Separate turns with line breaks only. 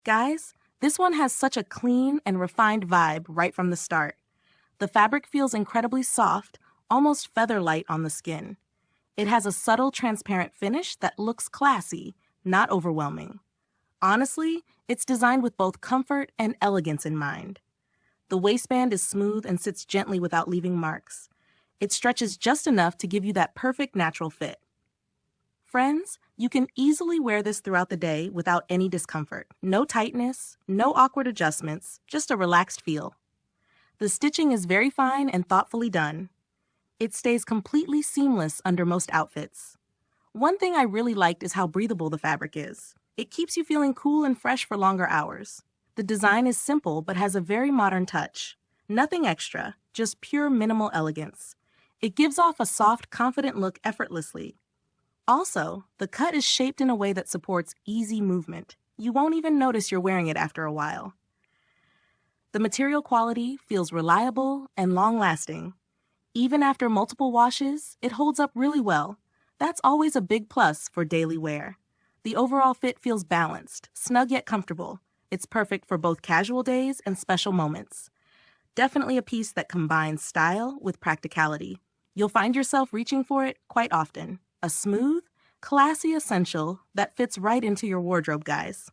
Guys, this one has such a clean and refined vibe right from the start. The fabric feels incredibly soft, almost feather-light on the skin. It has a subtle transparent finish that looks classy, not overwhelming. Honestly, it's designed with both comfort and elegance in mind. The waistband is smooth and sits gently without leaving marks. It stretches just enough to give you that perfect natural fit. Friends, you can easily wear this throughout the day without any discomfort. No tightness, no awkward adjustments, just a relaxed feel. The stitching is very fine and thoughtfully done. It stays completely seamless under most outfits. One thing I really liked is how breathable the fabric is. It keeps you feeling cool and fresh for longer hours. The design is simple but has a very modern touch. Nothing extra, just pure minimal elegance. It gives off a soft, confident look effortlessly. Also, the cut is shaped in a way that supports easy movement. You won't even notice you're wearing it after a while. The material quality feels reliable and long-lasting. Even after multiple washes, it holds up really well. That's always a big plus for daily wear. The overall fit feels balanced, snug yet comfortable. It's perfect for both casual days and special moments. Definitely a piece that combines style with practicality. You'll find yourself reaching for it quite often. A smooth, classy essential that fits right into your wardrobe, guys.